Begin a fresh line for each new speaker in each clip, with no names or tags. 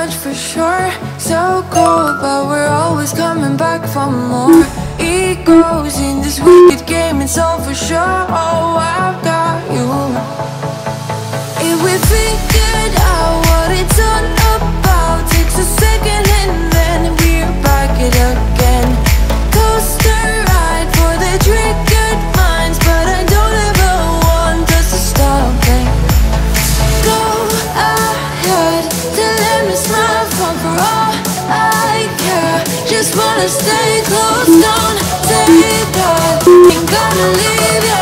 much for sure. So cold, but we're always coming back for more. Egos in this wicked game, it's all for sure. Oh, I've got you. If we figured out what it's all about, takes a second and then we're back it again. Coaster ride for the triggered minds, but I don't ever want us to stop. Go ahead to let me smile from for all I care. Just wanna stay close, don't say that. Ain't gonna leave ya.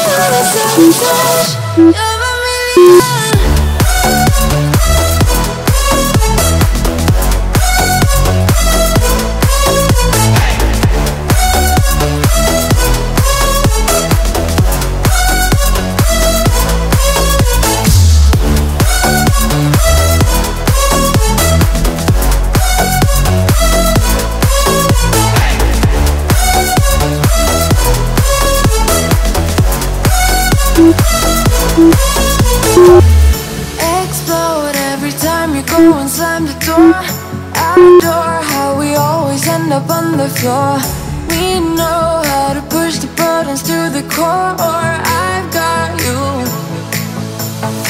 Wanna sabotage of a million. Explode every time you go and slam the door. I adore how we always end up on the floor. We know how to push the buttons to the core. I've got you.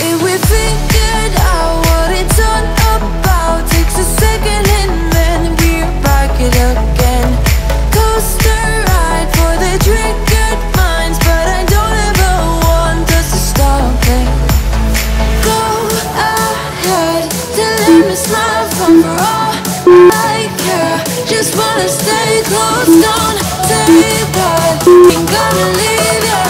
If we figured out what it's all about, takes a second and then we're back it again. Coaster ride for the triggered minds, but I don't ever want us to stop. Go ahead to let me smile from for all I care. Just wanna stay close, don't say that. Ain't gonna leave ya.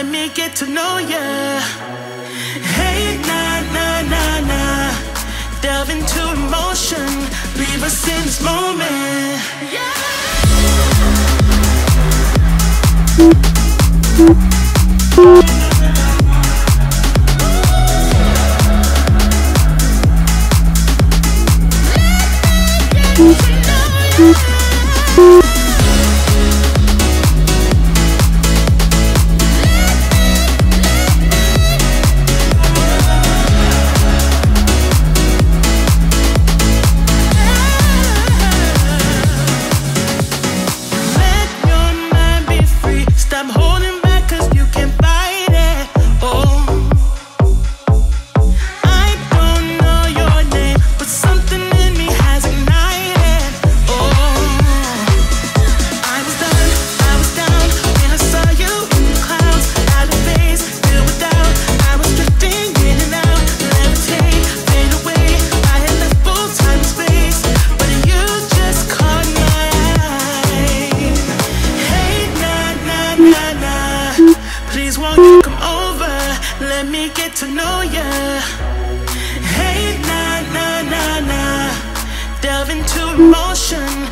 let me get to know ya. Hey, nah, nah, nah, nah. Delve into emotion, leave us in this moment. Yeah.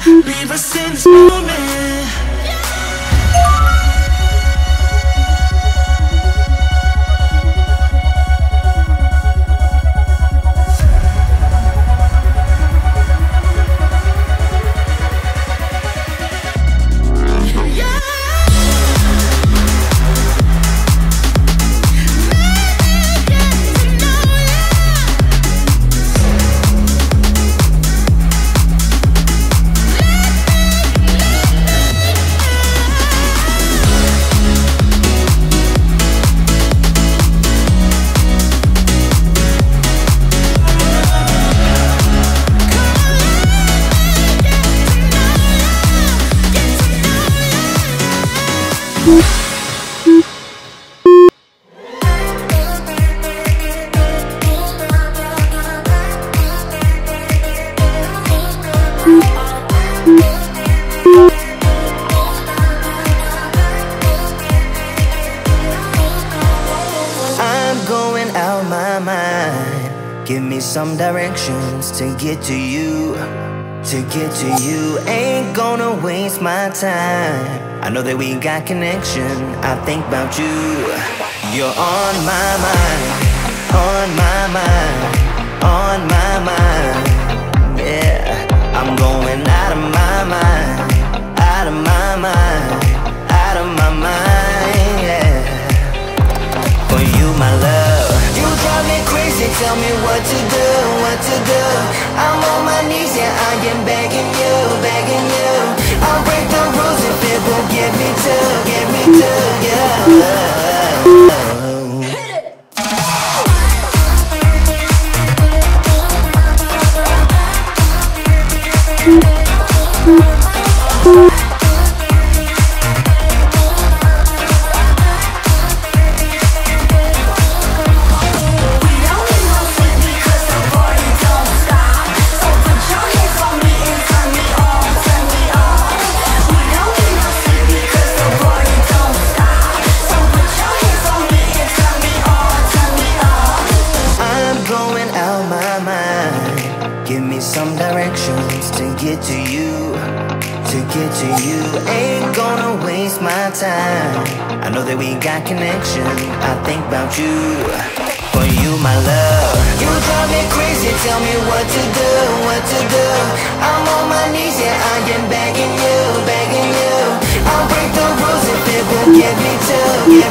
Leave us in this moment.
Give me some directions to get to you, to get to you. Ain't gonna waste my time. I know that we got connection. I think about you. You're on my mind, on my mind, on my mind. Yeah, I'm going out of my mind, out of my mind, out of my mind. Yeah, for you, my love. You drive me crazy, tell me what to do, what to do. I'm on my knees, yeah, I am begging you, begging you. I'll break the rules if it will get me to, yeah. Some directions to get to you, to get to you. Ain't gonna waste my time. I know that we got connection. I think about you, for you, my love. You drive me crazy, tell me what to do, what to do. I'm on my knees, yeah, I am begging you, begging you. I'll break the rules if it will get me to, yeah.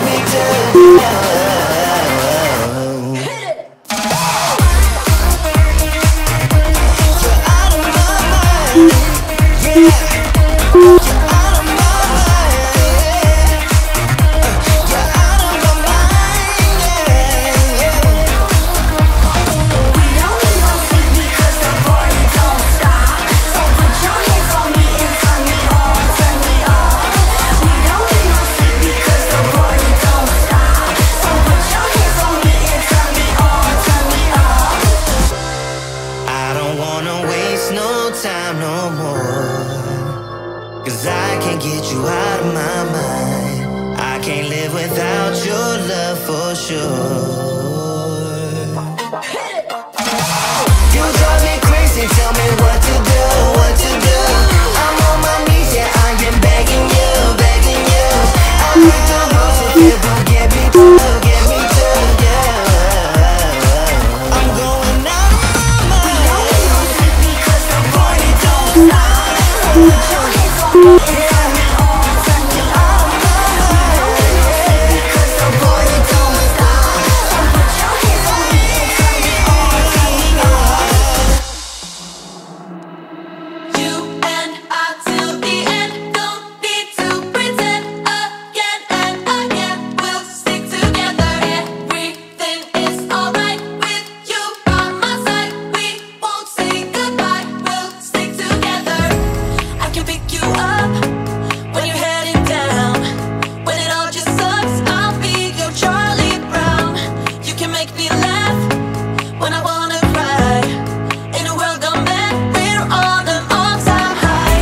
Cause I can't get you out of my mind. I can't live without you. sure. You drive me crazy, tell me what to do, what to do. I'm on my knees, yeah, I am begging you, begging you. I break the rules if you don't get me through, get me through, yeah. I'm going out of my mind because the party don't stop. Put your hands on me, turn it on, turn it on. Because the party don't stop. Put your hands on me, turn it on, turn it on.
You and I till the end, don't need to pretend again and again. We'll stick together, everything is alright with you by my side. We won't say goodbye, we'll stick together. I can pick you up when you're heading down. When it all just sucks, I'll be your Charlie Brown. You can make me laugh when I wanna cry. In a world gone mad, we're on an all-time high.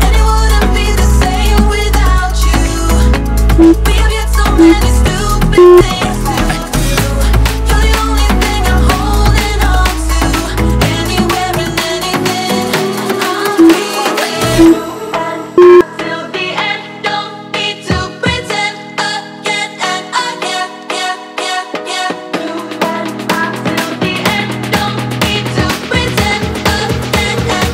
And it wouldn't be the same without you. We have yet so many stupid things to do. You're the only thing I'm holding on to. Anywhere and anything, I'll be there. Till the end, don't need to pretend again and again, yeah, yeah, yeah. You and I till the end, don't need to pretend again and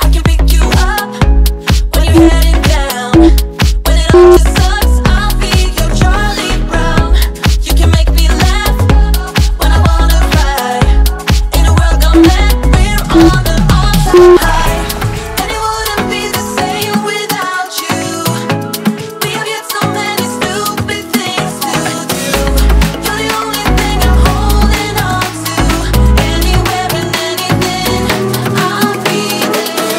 I can pick you up when you're heading down. When it all just sucks, I'll be your Charlie Brown. You can make me laugh when I wanna cry. In a world gone mad, we're on an all-time high. And it wouldn't be the same without you. We have yet so many stupid things to do. You're the only thing I'm holding on to. Anywhere and anything, I'll be there.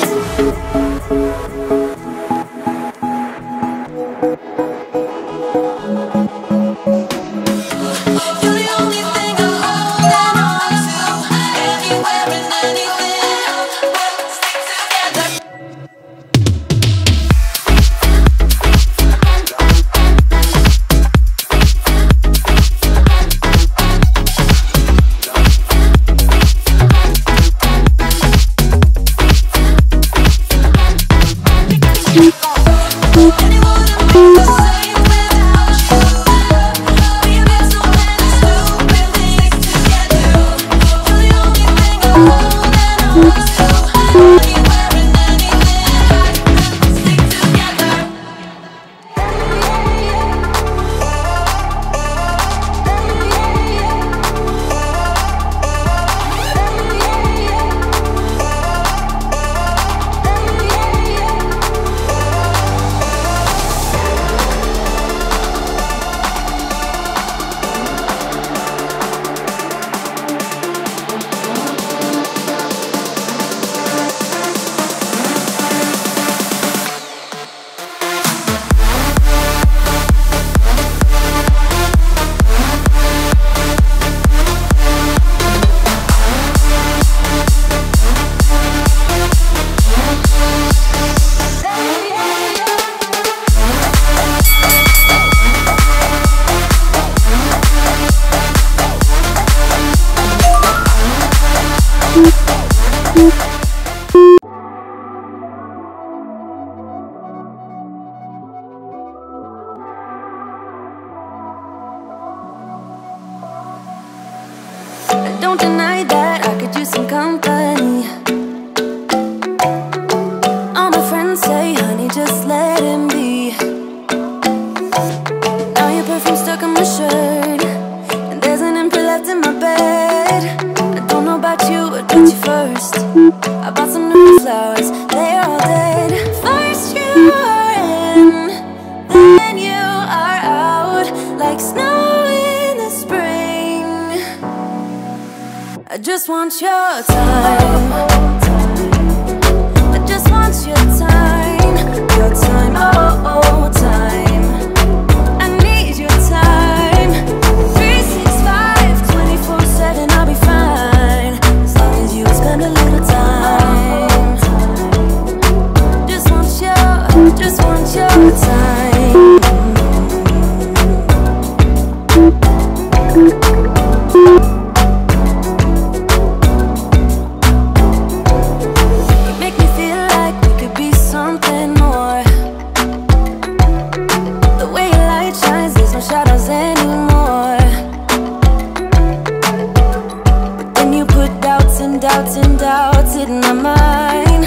You're the only thing I'm holding on to. Anywhere and anything, we'll stick together. And it wouldn't be the same without you. We have yet so many stupid things together. You're the only thing I'm holding on to. Anywhere and anything, we'll stick together.
Don't deny that I could use some company. All my friends say, honey, just let him be. Now your perfume's stuck on my shirt, and there's an empty left in my bed. I don't know about you, but put you first. I bought some new flowers, they're all dead. First you were in, then you just want your time. I just want your time. Your time, oh, time. I need your time. 365, 24/7, I'll be fine. As long as you spend a little time. Just want your time. Doubts in my mind.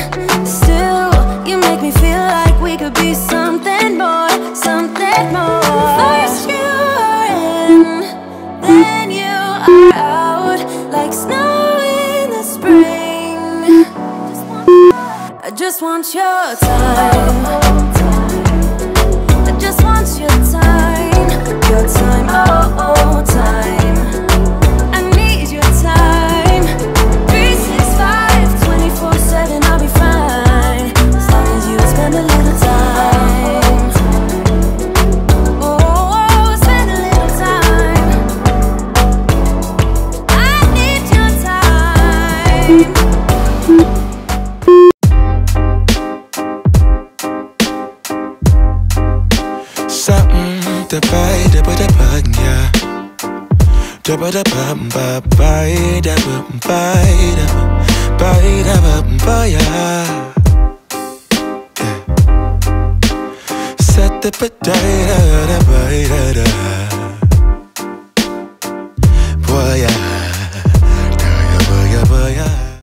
Still, you make me feel like we could be something more, something more. First you are in, then you are out, like snow in the spring. I just want your time. I just want your time. Your time, oh, time. I need your time. 24/7, I'll be fine. As long as you spend a little time. Oh, spend a little time. I need your time.
Something to buy, yeah. Set the potato,